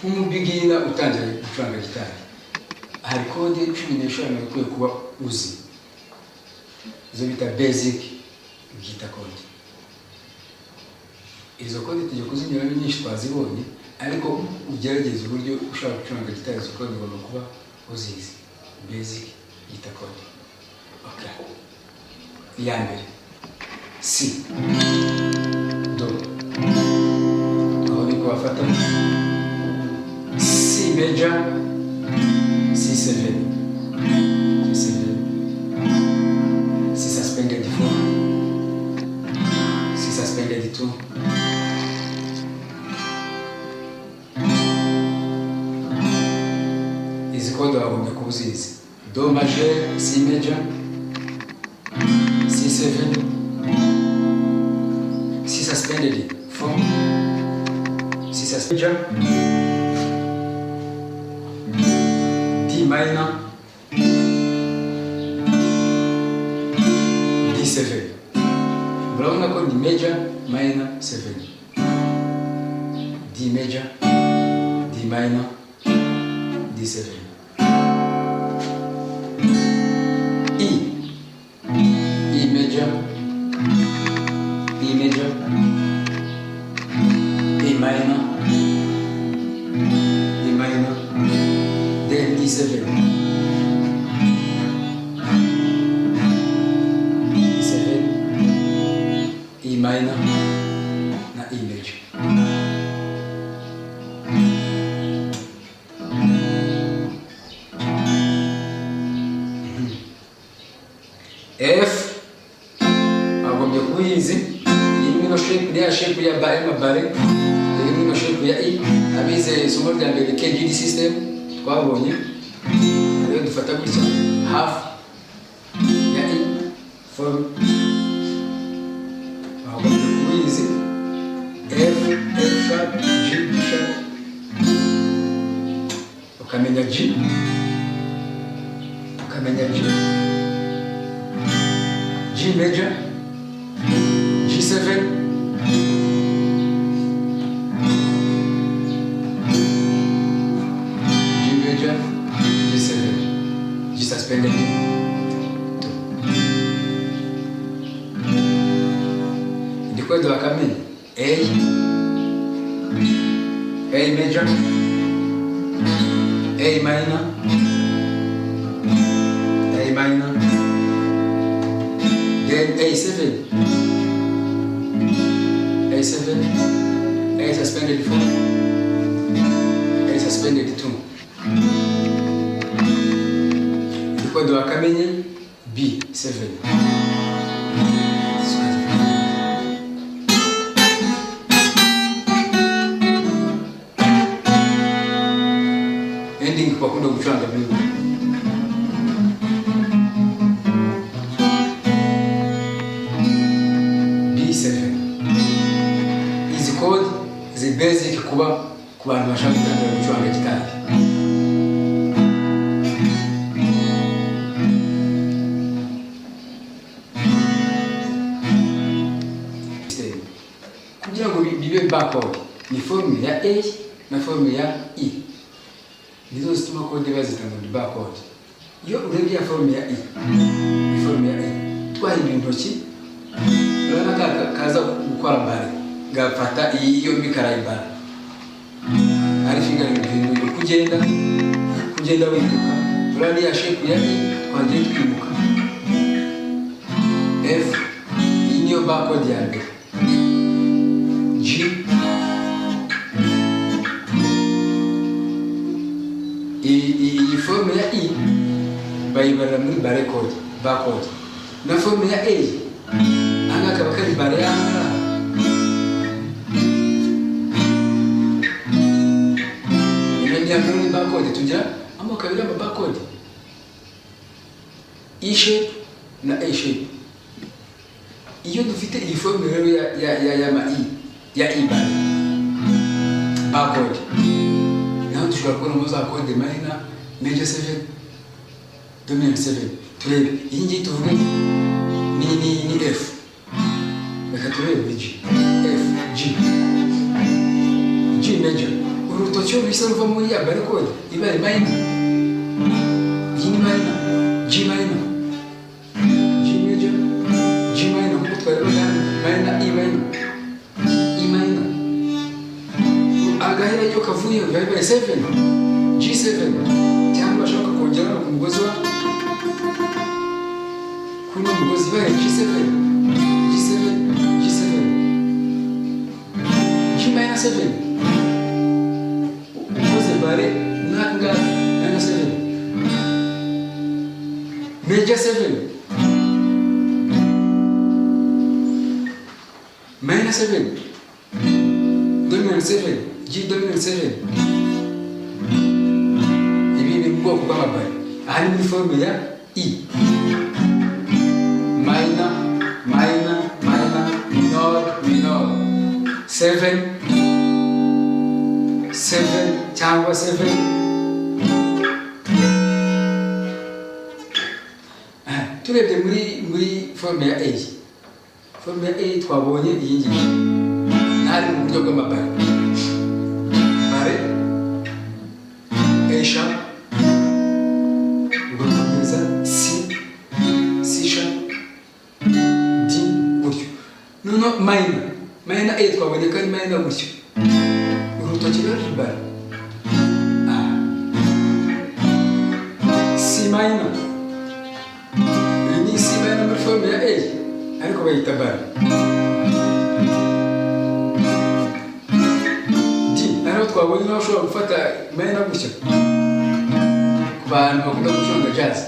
nk'umubigina utangiye gucuranga gitari hari kode 15 ukwiye kuba uzi izo bita basic gita kode. Izo kode tujye kuzinyura nyinshi twazibonye ariko ugerageza uburyo ushaka gucuranga gitari izo kode ugomba kuba uzizi basic gita kode. Okay, iya mbere C, Do, aho ni kubafata C major, C7, C suspended 4, C suspended 2, izi kode wagomba kubuzizi. Do major, C major, C7, C suspended 4, C suspended, D minor, D7. Murabona ko ni major, minor, 7. D major, D minor, D7. E major, E major, A minor, A minor, then D7, D7, E minor, na E major. F agombye kuyizi irimo no shape ya bare irimo no shape ya E. Abize isomo rya mbere KGD system twabonye rero dufata gutya half ya E form agombye kuyizi F sharp G sharp ukamenya G G major, G7, G major, G7, G suspended 2. Ndi kwedo wakamenya A major, A minor, then A7, A suspended 4, A suspended 2. Because do akamenya B7. Ending kwa kundo kuchanga bibi. Izi code zi basic kuba ku bantu bashaka gutangira gucuranga gitari. Kugira ngo bibe backward ni formula ya A na formula ya E. Nizo zituma code bazitanga muri backward. Iyo urebye ya formula ya E, ni formula ya E. Twahinduye intoki urabona kaza gukora bare gafata iyo mikara ibara ari finger ibintu kugenda wimuka urabona ya shape ya E twagiye twimuka F niyo backward ya mbere G iyi formula ya E bayibara muri bare code backward na formula ya A anga kabakari bare anga ya muri backward tujya amoko abiri ama backward E shape na A shape. Iyo dufite iyi formula rero ya ma E ya E bare backward naho dushobora kubona mu za code minor major 7 dominant 7 turebe iyi ngiyi tuvuge ni F reka turebe G F G G major urutoki urutoki ruhise ruva muri ya bar chord ibaye minor. Iyi ni minor, G minor, G major, G minor, nkuko twareba minor, E minor, E minor. Agahera yo kavuye bibaye 7, G7, cyangwa ashaka kongera ku mugozi wa kuno mugozi ibaye G7, G7, G7, G minor 7. Ukoze bare nanga minor 7, major 7, minor 7, dominant 7, G dominant 7. Ibi ni ubwoko bw'amabare. Aha ni muri forme ya E. Minor, minor, minor, minor, minor. 7, 7 cyangwa 7. Turebye muri forme ya A. Forme ya A twabonye iyi ngiyi. Nari mu buryo bw'amabare. Bare A sharp, ugakomeza C, C sharp, D gutyo. Noneho minor, minor A twabonye ko ari minor gutyo. Urutoki ruri bare. C minor. Iyi ni C minor muri forme ya A, ariko bayita bare. Twabonye naho ushobora gufata minor gutyo ku bantu bakunda gucuranga jazz.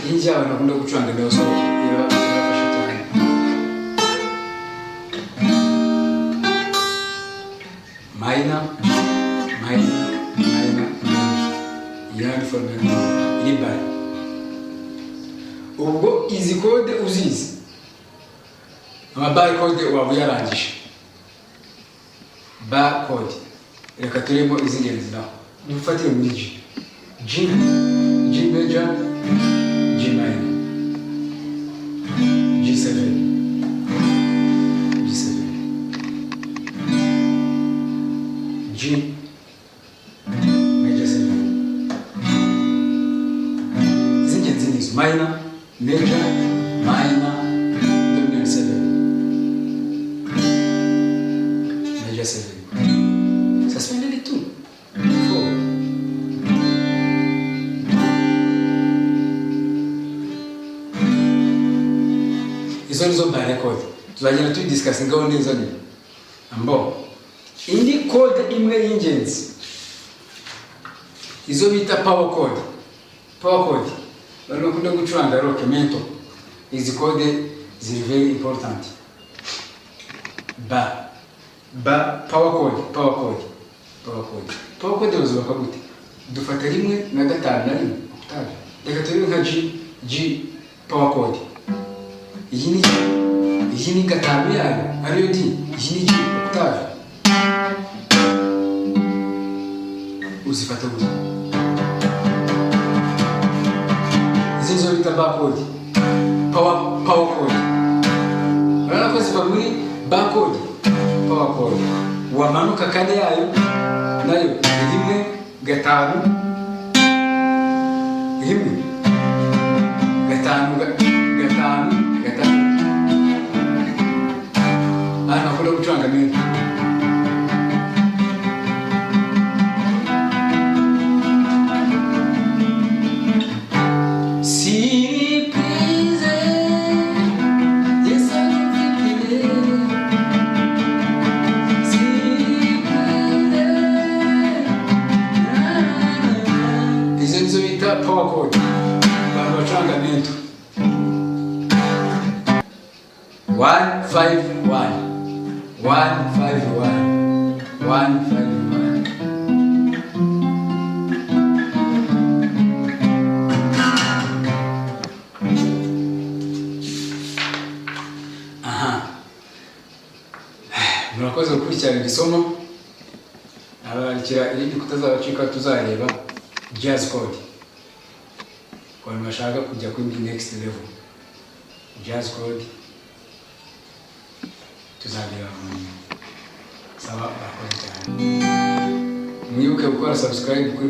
Iyi ngiyi abantu bakunda gucuranga nayo so birabafasha cyane. Minor, minor, minor, minor. Forme iri bare. Ubwo izi kode uzizi, amabare kode waba uyarangije. Bar chord. Reka turemo izingenzi naho. Dufatire muri G. G, G major, G minor, G7, G7, G major 7. Izingenzi nizo minor, major, minor, dominant 7, major 7. Suspended it too. 4. Izo nizo bare chord. Tuzagenda tudiscussing neza ni. Ambo. Indi chord imwe y'ingenzi. Izo bita power chord. Power chord. Bano bakunda gucuranga rock mento. Izi chord ziri very important. Ba. Power chord, power chord. Power chord uzubaka gute? Dufata rimwe na gatanu na rimwe octave. Reka turebe nka G power chord. Iyi ni gatanu yayo ariyo D. Iyi ni G octave. Uzifata gute? Izi zo bita bar chord. Power chord. Urabona ko ziva muri bar chord. Power chord. Wamanuka kane yayo nayo rimwe gatanu, rimwe gatanu gatanu gatanu. Ana kule kuchanga mimi. Power chord. Bando changa mento. 1 5 1 1 5 1 1 5 1. Aha. Murakoze gukurikirana isomo. Abarikira irindi kutazabacika tuzareba jazz chord. Kwa bashaka kujya kuri next level. Jazz chord tuzabira mu saba bakoze cyane. Mwibuke gukora subscribe kuri